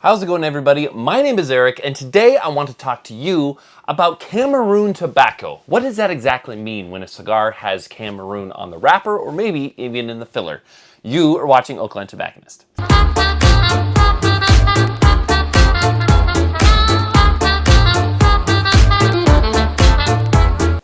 How's it going, everybody? My name is Eric, and today I want to talk to you about Cameroon tobacco. What does that exactly mean when a cigar has Cameroon on the wrapper, or maybe even in the filler? You are watching Oakland Tobacconist.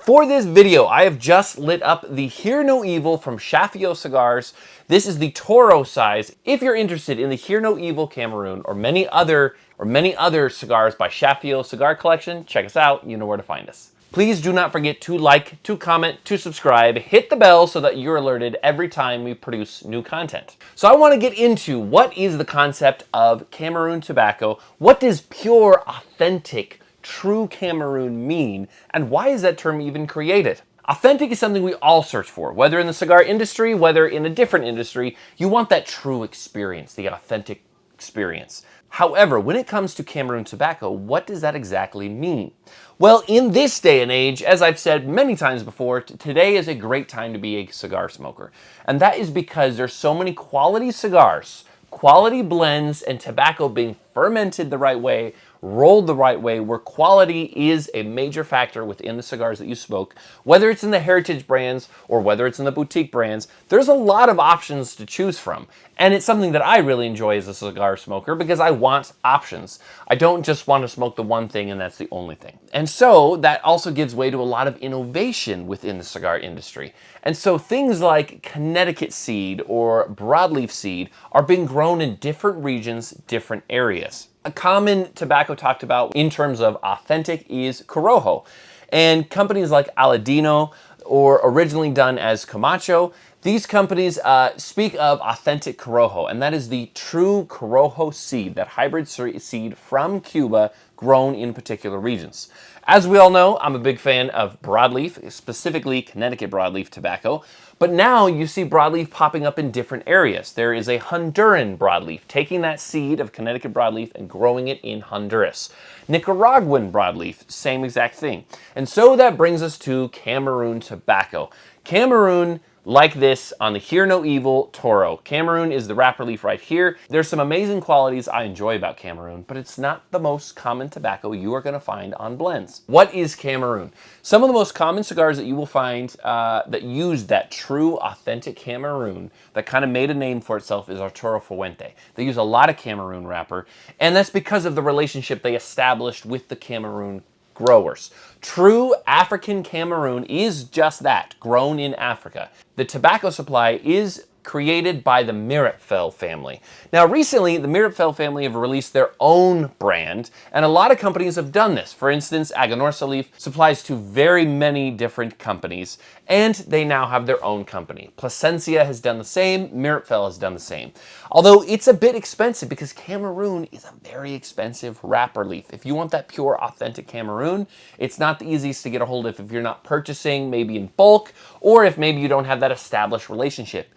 For this video, I have just lit up the Hear No Evil from Chaffiot Cigars. This is the Toro size. If you're interested in the Hear No Evil Cameroon or many other cigars by Chaffiot Cigar Collection, check us out. You know where to find us. Please do not forget to like, to comment, to subscribe, hit the bell so that you're alerted every time we produce new content. So I want to get into what is the concept of Cameroon tobacco. What does pure, authentic, true Cameroon mean, and why is that term even created? Authentic is something we all search for, whether in the cigar industry, whether in a different industry. You want that true experience, the authentic experience. However, when it comes to Cameroon tobacco, what does that exactly mean? Well, in this day and age, as I've said many times before, today is a great time to be a cigar smoker. And that is because there's so many quality cigars, quality blends, and tobacco being fermented the right way, rolled the right way, where quality is a major factor within the cigars that you smoke. Whether it's in the heritage brands or whether it's in the boutique brands, there's a lot of options to choose from. And it's something that I really enjoy as a cigar smoker because I want options. I don't just want to smoke the one thing and that's the only thing. And so that also gives way to a lot of innovation within the cigar industry. And so things like Connecticut seed or broadleaf seed are being grown in different regions, different areas. A common tobacco talked about in terms of authentic is Corojo. And companies like Aladino, or originally done as Camacho, these companies speak of authentic Corojo, and that is the true Corojo seed, that hybrid seed from Cuba grown in particular regions. As we all know, I'm a big fan of broadleaf, specifically Connecticut broadleaf tobacco, but now you see broadleaf popping up in different areas. There is a Honduran broadleaf, taking that seed of Connecticut broadleaf and growing it in Honduras. Nicaraguan broadleaf, same exact thing. And so that brings us to Cameroon tobacco. Cameroon, like this on the Hear No Evil Toro. Cameroon is the wrapper leaf right here. There's some amazing qualities I enjoy about Cameroon, but it's not the most common tobacco you are going to find on blends. What is Cameroon? Some of the most common cigars that you will find that use that true, authentic Cameroon that kind of made a name for itself is Arturo Fuente. They use a lot of Cameroon wrapper, and that's because of the relationship they established with the Cameroon growers. True African Cameroon is just that, grown in Africa. The tobacco supply is created by the Mirabfell family. Now recently, the Mirabfell family have released their own brand, and a lot of companies have done this. For instance, Aganorsa Leaf supplies to very many different companies, and they now have their own company. Plasencia has done the same, Mirabfell has done the same. Although it's a bit expensive because Cameroon is a very expensive wrapper leaf. If you want that pure, authentic Cameroon, it's not the easiest to get a hold of if you're not purchasing maybe in bulk, or if maybe you don't have that established relationship.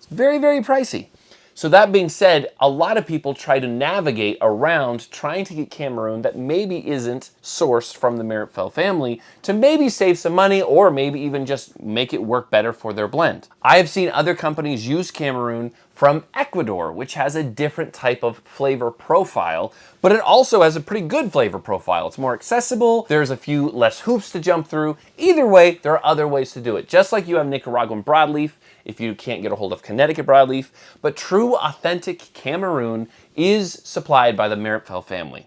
Very, very pricey. So that being said, a lot of people try to navigate around trying to get Cameroon that maybe isn't sourced from the Mirabfell family to maybe save some money or maybe even just make it work better for their blend. I have seen other companies use Cameroon from Ecuador, which has a different type of flavor profile, but it also has a pretty good flavor profile. It's more accessible, there's a few less hoops to jump through. Either way, there are other ways to do it. Just like you have Nicaraguan broadleaf, if you can't get a hold of Connecticut broadleaf, but true authentic Cameroon is supplied by the Mirabfell family.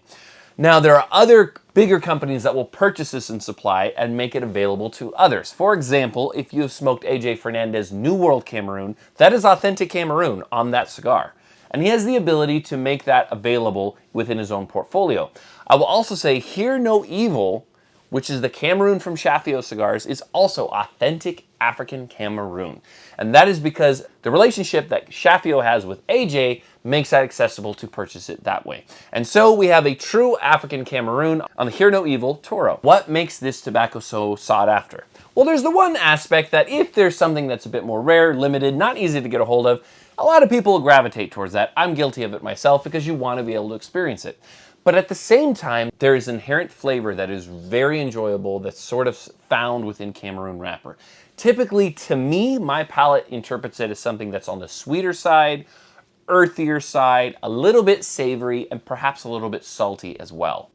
Now, there are other bigger companies that will purchase this in supply and make it available to others. For example, if you have smoked AJ Fernandez New World Cameroon, that is authentic Cameroon on that cigar. And he has the ability to make that available within his own portfolio. I will also say Hear No Evil, which is the Cameroon from Chaffiot Cigars, is also authentic African Cameroon. And that is because the relationship that Chaffiot has with AJ makes that accessible to purchase it that way. And so we have a true African Cameroon on the Hear No Evil Toro. What makes this tobacco so sought after? Well, there's the one aspect that if there's something that's a bit more rare, limited, not easy to get a hold of, a lot of people will gravitate towards that. I'm guilty of it myself because you want to be able to experience it. But at the same time, there is inherent flavor that is very enjoyable that's sort of found within Cameroon wrapper. Typically, to me, my palate interprets it as something that's on the sweeter side, earthier side, a little bit savory, and perhaps a little bit salty as well.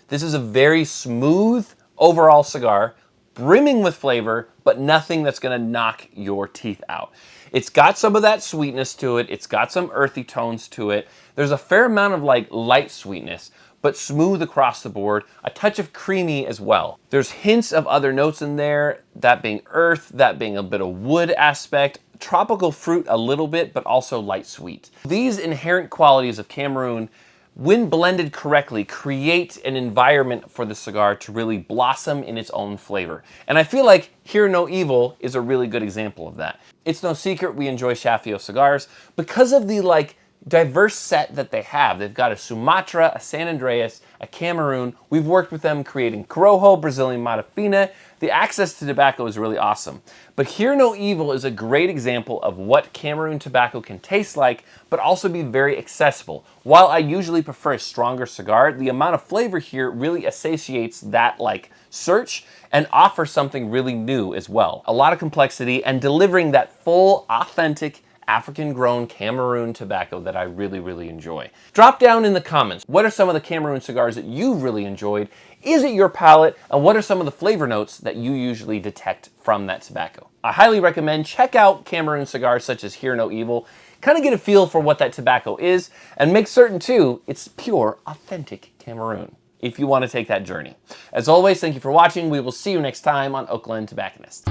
This is a very smooth overall cigar, brimming with flavor, but nothing that's gonna knock your teeth out. It's got some of that sweetness to it. It's got some earthy tones to it. There's a fair amount of like light sweetness, but smooth across the board, a touch of creamy as well. There's hints of other notes in there, that being earth, that being a bit of wood aspect, tropical fruit a little bit, but also light sweet. These inherent qualities of Cameroon, when blended correctly, create an environment for the cigar to really blossom in its own flavor. And I feel like Hear No Evil is a really good example of that. It's no secret we enjoy Chaffiot cigars because of the like diverse set that they have. They've got a Sumatra, a San Andreas, a Cameroon. We've worked with them creating Corojo, Brazilian Mata Fina. The access to tobacco is really awesome. But Hear No Evil is a great example of what Cameroon tobacco can taste like, but also be very accessible. While I usually prefer a stronger cigar, the amount of flavor here really satiates that like search and offers something really new as well. A lot of complexity and delivering that full, authentic, African-grown Cameroon tobacco that I really, really enjoy. Drop down in the comments, what are some of the Cameroon cigars that you've really enjoyed? Is it your palate? And what are some of the flavor notes that you usually detect from that tobacco? I highly recommend check out Cameroon cigars such as Hear No Evil, kind of get a feel for what that tobacco is, and make certain too, it's pure, authentic Cameroon, if you want to take that journey. As always, thank you for watching. We will see you next time on Oakland Tobacconist.